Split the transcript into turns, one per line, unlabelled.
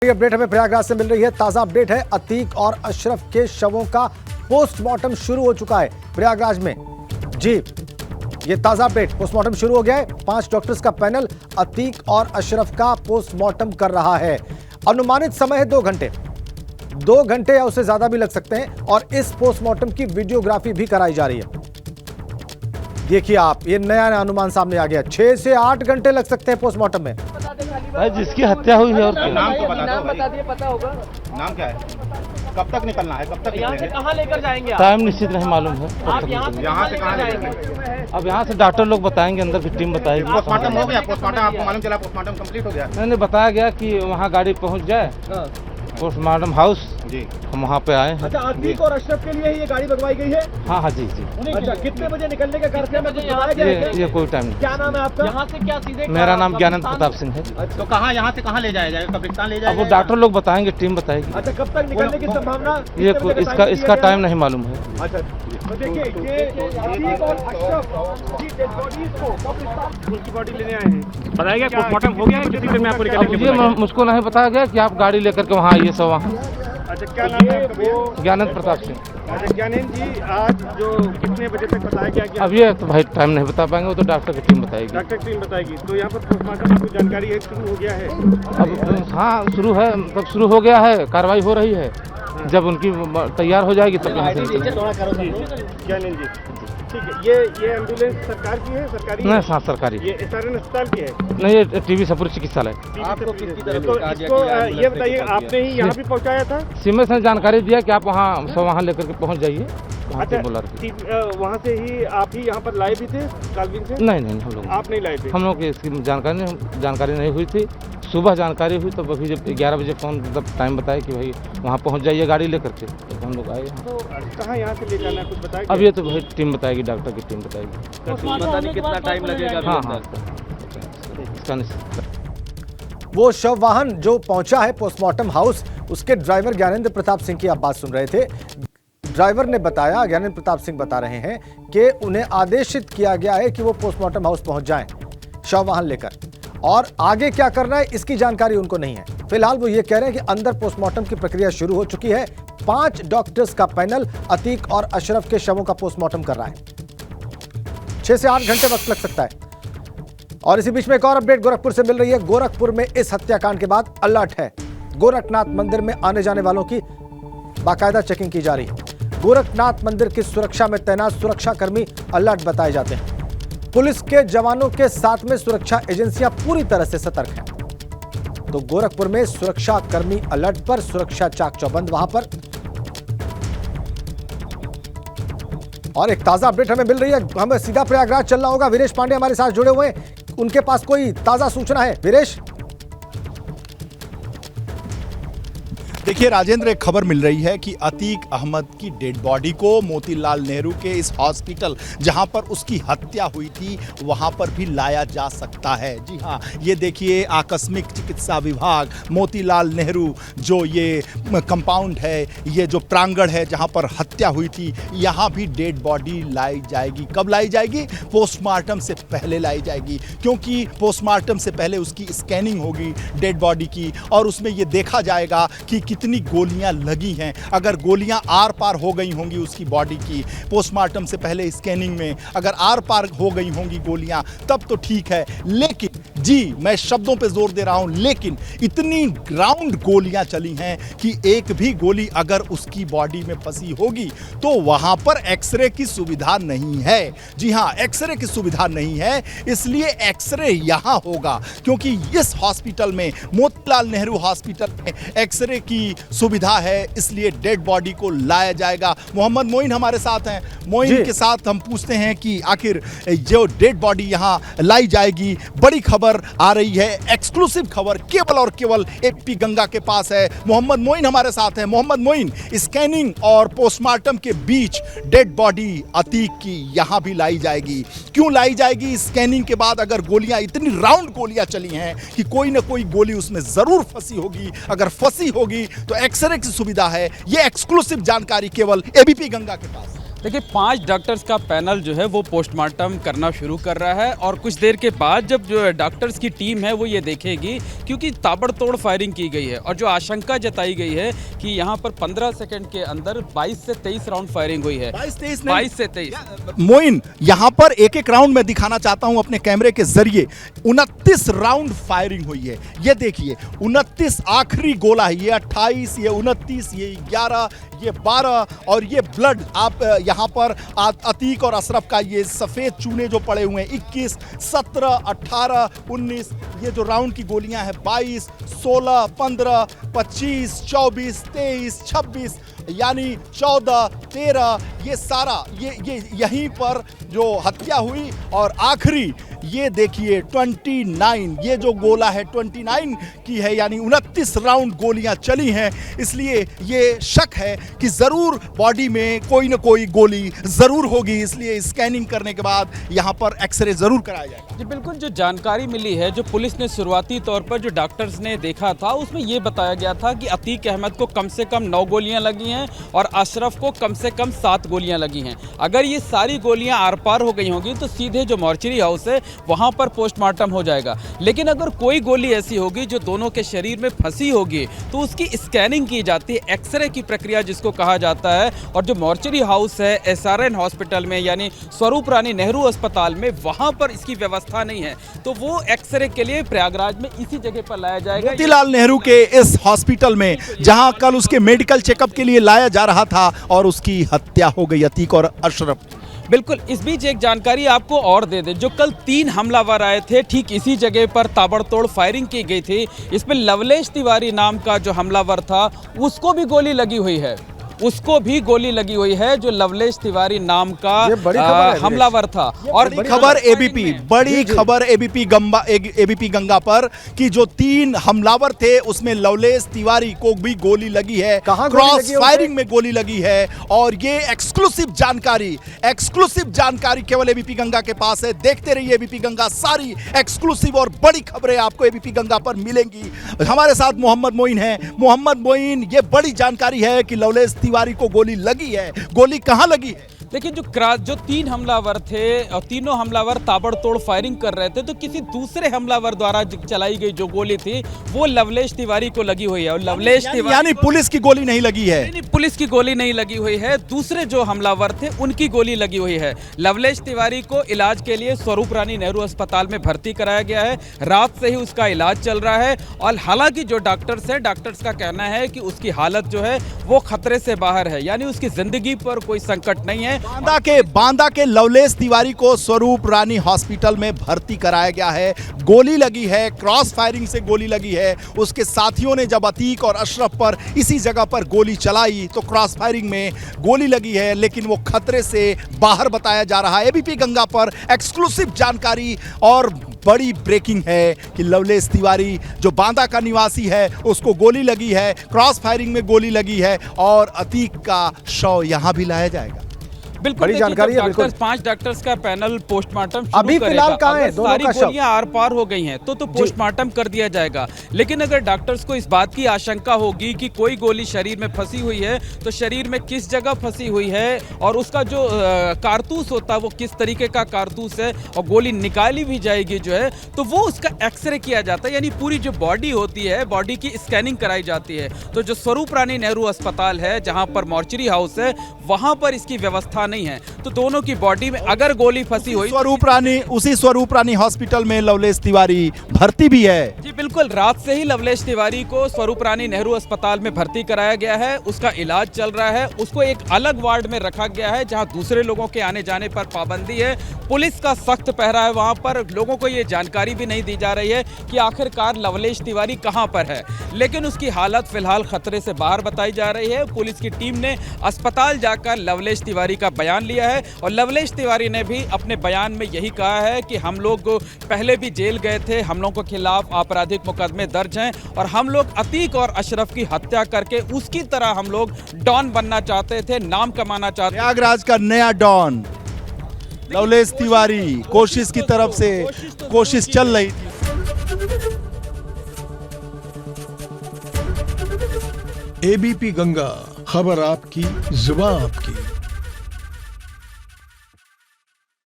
Update हमें प्रयागराज से मिल रही है। ताजा अपडेट है, अतीक और अशरफ के शवों का पोस्टमार्टम शुरू हो चुका है प्रयागराज में। जी, ये ताजा अपडेट, पोस्टमार्टम शुरू हो गया है। 5 डॉक्टर्स का पैनल अतीक और अशरफ का पोस्टमार्टम कर रहा है। अनुमानित समय है 2 घंटे, 2 घंटे या उससे ज्यादा भी लग सकते हैं। और इस पोस्टमार्टम की वीडियोग्राफी भी कराई जा रही है। देखिए आप, ये नया अनुमान सामने आ गया। 6 से 8 घंटे लग सकते हैं पोस्टमार्टम में।
भाई जिसकी हत्या हुई है और
नाम तो बता दो,
बता दिए, पता होगा
नाम क्या है, कब तक निकलना है, कब तक
यहाँ से
निकलेंगे?
कहाँ लेकर जाएंगे आप?
टाइम निश्चित नहीं मालूम है।
आप यहाँ से
यहाँ से
लेकर
कहाँ
जाएंगे?
अब यहाँ से डॉक्टर लोग बताएंगे, अंदर की टीम बताएगी।
पोस्टमार्टम हो गया, पोस्टमार्टम आपको मालूम चला, पोस्टमार्टम कंप्लीट हो गया?
नहीं, बताया गया कि वहाँ गाड़ी पहुँच जाए पोस्टमार्टम हाउस,
जी,
हम वहाँ पे आए हैं।
अच्छा, अतीक और अशरफ के लिए ही ये गाड़ी भगवाई गई है?
हाँ जी।
अच्छा, कितने बजे निकलने का घर से कुछ बताया गया है क्या?
ये कोई टाइम नहीं।
क्या नाम है आपका?
यहाँ से क्या सीधे?
मेरा नाम ज्ञानंद प्रताप सिंह है।
तो कहाँ, यहाँ से कहाँ ले जाया जाएगा, कब्रिस्तान ले
अब
जाएगा?
वो डॉक्टर लोग बताएंगे, टीम बताएगी।
अच्छा, कब तक निकलने की संभावना?
ये
कितने बजे
इसका
time
इसका
दिया
टाइम
गया?
नहीं मालूम है।
अच्छा, तो देखिए ये अतीक और अशरफ की डेड बॉडीज को कब्रिस्तान उनकी बॉडी लेने आए हैं। बताया गया पोस्टमार्टम हो गया है, किसी दिन में आपको
अब ये मुझको नहीं बताया गया कि आप गाड़ी लेकर के वहाँ आइए। सब वहाँ
अच्छा, क्या नाम है आपका?
ज्ञानंद प्रताप सिंह।
अच्छा, ज्ञानेंद्र जी, आज जो कितने बजे तक बताया गया कि
अब ये तो भाई टाइम नहीं बता पाएंगे, वो तो डॉक्टर की टीम बताएगी।
डॉक्टर टीम बताएगी। तो यहाँ पर पोस्टमार्टम की जानकारी है, शुरू हो गया है?
अब हाँ, शुरू है, मतलब शुरू हो गया है, कार्रवाई हो रही है। जब उनकी तैयार हो जाएगी तब यहाँ से निकलेंगे।
ज्ञानेंद्र जी, ठीक है। ये एम्बुलेंस सरकार की है? सरकारी
नहीं, हाँ सरकारी।
ये SRN अस्पताल की है?
नहीं, ये टीबी सपुर चिकित्सालय।
आपको किसकी तरफ इसको ये बताइए, आपने ही यहाँ भी पहुँचाया था?
सीमेंट ने जानकारी दिया कि आप वहाँ लेकर के पहुँच जाइए। वहाँ पे बोला
वहाँ से ही आप ही यहाँ पर लाए भी थे कालविन से?
नहीं, हम
आप नहीं लाए थे?
लोग की इसकी जानकारी नहीं हुई थी। सुबह जानकारी हुई तो अभी जब 11 बजे फ़ोन मतलब टाइम बताया कि भाई वहाँ पहुँच जाइए गाड़ी लेकर के, तो हम लोग आए।
तो कहाँ यहाँ से ले जाना है, कुछ बताया?
अब ये तो भाई टीम बताएगी, डॉक्टर की टीम बताएगी।
पता नहीं कितना टाइम लगेगा।
हाँ, इसका निश्चित।
वो शव वाहन जो पहुंचा है पोस्टमार्टम हाउस, उसके ड्राइवर ज्ञानेंद्र प्रताप सिंह की आप बात सुन रहे थे। ड्राइवर ने बताया, ज्ञानेंद्र प्रताप सिंह बता रहे हैं कि उन्हें आदेशित किया गया है कि वो पोस्टमार्टम हाउस पहुंच जाएं शव वाहन लेकर, और आगे क्या करना है इसकी जानकारी उनको नहीं है। फिलहाल वो ये कह रहे हैं कि अंदर पोस्टमार्टम की प्रक्रिया शुरू हो चुकी है। 5 डॉक्टर्स का पैनल अतीक और अशरफ के शवों का पोस्टमार्टम कर रहा है। 6 से 8 घंटे वक्त लग सकता है। और इसी बीच में एक और अपडेट गोरखपुर से मिल रही है। गोरखपुर में इस हत्याकांड के बाद अलर्ट है। गोरखनाथ मंदिर में आने जाने वालों की बाकायदा चेकिंग की जा रही है। गोरखनाथ मंदिर की सुरक्षा में तैनात सुरक्षाकर्मी अलर्ट बताए जाते हैं। पुलिस के जवानों के साथ में सुरक्षा एजेंसियां पूरी तरह से सतर्क हैं। तो गोरखपुर में सुरक्षाकर्मी अलर्ट पर, सुरक्षा चाक चौबंद वहां पर। और एक ताजा अपडेट हमें मिल रही है, हमें सीधा प्रयागराज चलना होगा। वीरेश पांडे हमारे साथ जुड़े हुए हैं, उनके पास कोई ताजा सूचना है? वीरेश।
देखिए राजेंद्र, एक खबर मिल रही है कि अतीक अहमद की डेड बॉडी को मोतीलाल नेहरू के इस हॉस्पिटल जहां पर उसकी हत्या हुई थी वहां पर भी लाया जा सकता है। जी हां, ये देखिए आकस्मिक चिकित्सा विभाग, मोतीलाल नेहरू जो ये कंपाउंड है, ये जो प्रांगण है जहां पर हत्या हुई थी, यहां भी डेड बॉडी लाई जाएगी। कब लाई जाएगी? पोस्टमार्टम से पहले लाई जाएगी, क्योंकि पोस्टमार्टम से पहले उसकी स्कैनिंग होगी डेड बॉडी की, और उसमें ये देखा जाएगा कि कितनी गोलियां लगी हैं। अगर गोलियां आर पार हो गई होंगी उसकी बॉडी की पोस्टमार्टम से पहले स्कैनिंग में, अगर आर पार हो गई होंगी गोलियां, तब तो ठीक है। लेकिन जी, मैं शब्दों पे जोर दे रहा हूं, लेकिन इतनी राउंड गोलियां चली हैं कि एक भी गोली अगर उसकी बॉडी में फंसी होगी तो वहां पर एक्सरे की सुविधा नहीं है। जी हां, एक्सरे की सुविधा नहीं है, इसलिए एक्सरे यहां होगा, क्योंकि इस हॉस्पिटल में, मोतीलाल नेहरू हॉस्पिटल में एक्सरे की सुविधा है, इसलिए डेड बॉडी को लाया जाएगा। मोहम्मद मोइन हमारे साथ हैं, मोइन के साथ हम पूछते हैं कि आखिर जो डेड बॉडी यहां लाई जाएगी, बड़ी खबर आ रही है, एक्सक्लूसिव खबर केवल और केवल एपी गंगा के पास है। मोहम्मद मोइन हमारे साथ हैं। मोहम्मद मोइन, स्कैनिंग और पोस्टमार्टम के बीच डेड बॉडी अतीक की यहां भी लाई जाएगी। क्यों लाई जाएगी? स्कैनिंग के बाद अगर गोलियां, इतनी राउंड गोलियां चली हैं कि कोई ना कोई गोली उसमें जरूर फंसी होगी। अगर फंसी होगी तो एक्सरे की सुविधा है। ये एक्सक्लूसिव जानकारी केवल एबीपी गंगा के पास।
देखिए 5 डॉक्टर्स का पैनल जो है वो पोस्टमार्टम करना शुरू कर रहा है और कुछ देर के बाद जब जो डॉक्टर्स की टीम है वो ये देखेगी, क्योंकि ताबड़तोड़ फायरिंग की गई है और जो आशंका जताई गई है कि यहाँ पर 15 सेकंड के अंदर 22 से 23 राउंड फायरिंग हुई है। 22 से 23।
मोइन, यहाँ पर एक एक राउंड में दिखाना चाहता हूं अपने कैमरे के जरिए। 29 राउंड फायरिंग हुई है। ये देखिए 29 आखिरी गोला है। ये 28, ये 29, ये 11, ये 12 और ये ब्लड आप यहाँ पर अतीक और अशरफ का ये सफेद चूने जो पड़े हुए हैं 21, 17, 18, 19, ये जो राउंड की गोलियां हैं 22, 16, 15, 25, 24, 23, 26, यानी 14, 13, ये सारा ये यहीं पर जो हत्या हुई। और आखिरी ये देखिए 29, ये जो गोला है 29 की है, यानी 29 राउंड गोलियां चली हैं। इसलिए ये शक है कि जरूर बॉडी में कोई ना कोई गोली जरूर होगी। इसलिए स्कैनिंग करने के बाद यहां पर एक्सरे जरूर कराया जाएगा।
जी बिल्कुल, जो जानकारी मिली है, जो पुलिस ने शुरुआती तौर पर जो डॉक्टर्स ने देखा था उसमें ये बताया गया था कि अतीक अहमद को कम से कम 9 गोलियां लगी हैं और अशरफ को कम से कम 7 गोलियां लगी हैं। अगर ये सारी गोलियां आर पार हो गई होंगी तो सीधे जो मॉर्चरी हाउस है वहां पर पोस्टमार्टम हो जाएगा। लेकिन अगर कोई गोली ऐसी होगी जो दोनों के शरीर में फंसी होगी तो उसकी स्कैनिंग की जाती है, एक्सरे की प्रक्रिया जिसको कहा जाता है। और जो मॉर्चरी हाउस है SRN हॉस्पिटल में, यानी स्वरूप रानी नेहरू अस्पताल में, वहां पर इसकी व्यवस्था नहीं है, तो वो एक्सरे के लिए प्रयागराज में इसी जगह पर लाया जाएगा।
मोतीलाल नेहरू के इस हॉस्पिटल में जहां कल उसके मेडिकल चेकअप के लिए लाया जा रहा था और उसकी हत्या हो गई अतीक और अशरफ।
बिल्कुल, इस बीच एक जानकारी आपको और दे दें, जो कल 3 हमलावर आए थे ठीक इसी जगह पर ताबड़तोड़ फायरिंग की गई थी। इसमें लवलेश तिवारी नाम का जो हमलावर था उसको भी गोली लगी हुई है, उसको भी गोली लगी हुई है, जो लवलेश तिवारी नाम का हमलावर था।
और खबर एबीपी, बड़ी खबर एबीपी गंगा पर कि जो 3 हमलावर थे उसमें लवलेश तिवारी को भी गोली लगी है, क्रॉस फायरिंग में गोली लगी है। और ये एक्सक्लूसिव जानकारी केवल एबीपी गंगा के पास है। देखते रहिए एबीपी गंगा, सारी एक्सक्लूसिव और बड़ी खबरें आपको एबीपी गंगा पर मिलेंगी। हमारे साथ मोहम्मद मोइन है। मोहम्मद मोइन, ये बड़ी जानकारी है कि लवलेश तिवारी को गोली लगी है। गोली कहां लगी है?
देखिए, जो 3 हमलावर थे और तीनों हमलावर ताबड़तोड़ फायरिंग कर रहे थे, तो किसी दूसरे हमलावर द्वारा चलाई गई जो गोली थी वो लवलेश तिवारी को लगी हुई है। और लवलेश तिवारी,
यानी पुलिस की गोली नहीं लगी है?
नहीं, पुलिस की गोली नहीं लगी हुई है, दूसरे जो हमलावर थे उनकी गोली लगी हुई है। लवलेश तिवारी को इलाज के लिए स्वरूप रानी नेहरू अस्पताल में भर्ती कराया गया है। रात से ही उसका इलाज चल रहा है और हालांकि जो डॉक्टर्स हैं, डॉक्टर्स का कहना है कि उसकी हालत जो है वो खतरे से बाहर है, यानी उसकी जिंदगी पर कोई संकट नहीं है।
बांदा के लवलेश तिवारी को स्वरूप रानी हॉस्पिटल में भर्ती कराया गया है। गोली लगी है, क्रॉस फायरिंग से गोली लगी है। उसके साथियों ने जब अतीक और अशरफ पर इसी जगह पर गोली चलाई तो क्रॉस फायरिंग में गोली लगी है, लेकिन वो खतरे से बाहर बताया जा रहा है। एबीपी गंगा पर एक्सक्लूसिव जानकारी और बड़ी ब्रेकिंग है कि लवलेश तिवारी जो बांदा का निवासी है उसको गोली लगी है, क्रॉस फायरिंग में गोली लगी है और अतीक का शव यहां भी लाया जाएगा।
बिल्कुल,
बड़ी जानकारी है। बिल्कुल,
5 डॉक्टर्स का पैनल पोस्टमार्टम
अभी फिलहाल कहां है? दोनों
सारी
का शव
गोलियां आर पार हो गई हैं तो पोस्टमार्टम कर दिया जाएगा। लेकिन अगर डॉक्टर्स को इस बात की आशंका होगी कि कोई गोली शरीर में फंसी हुई है तो शरीर में किस जगह फंसी हुई है और उसका जो कारतूस होता है वो किस तरीके का कारतूस है और गोली निकाली भी जाएगी जो है, तो वो उसका एक्सरे किया जाता है, यानी पूरी जो बॉडी होती है बॉडी की स्कैनिंग कराई जाती है। तो जो स्वरूप रानी नेहरू अस्पताल है जहां पर मॉर्चरी हाउस है वहां पर इसकी व्यवस्था नहीं है, तो दोनों की बॉडी में अगर गोली फंसी हुई,
उसी स्वरूप रानी हॉस्पिटल में लवलेश तिवारी भर्ती भी है।
जी बिल्कुल, रात से ही लवलेश तिवारी को स्वरूप रानी नेहरू अस्पताल में भर्ती कराया गया है। उसका इलाज चल रहा है। उसको एक अलग वार्ड में रखा गया है जहां दूसरे लोगों के आने जाने पर पाबंदी है। पुलिस का सख्त पहरा है वहां पर। लोगों को ये जानकारी भी नहीं दी जा रही है कि आखिरकार लवलेश तिवारी कहां पर है, लेकिन उसकी हालत फिलहाल खतरे से बाहर बताई जा रही है। पुलिस की टीम ने अस्पताल जाकर लवलेश तिवारी का बयान लिया है और लवलेश तिवारी ने भी अपने बयान में यही कहा है कि हम लोग पहले भी जेल गए थे, हम लोगों के खिलाफ आपराधिक मुकदमे दर्ज हैं और हम लोग अतीक और अशरफ की हत्या करके उसकी तरह हम लोग डॉन बनना चाहते थे, नाम कमाना चाहते थे।
प्रयागराज का नया डॉन लवलेश तिवारी कोशिश की तरफ से कोशिश चल रही थी।
एबीपी गंगा, खबर आपकी, जुबान आपकी।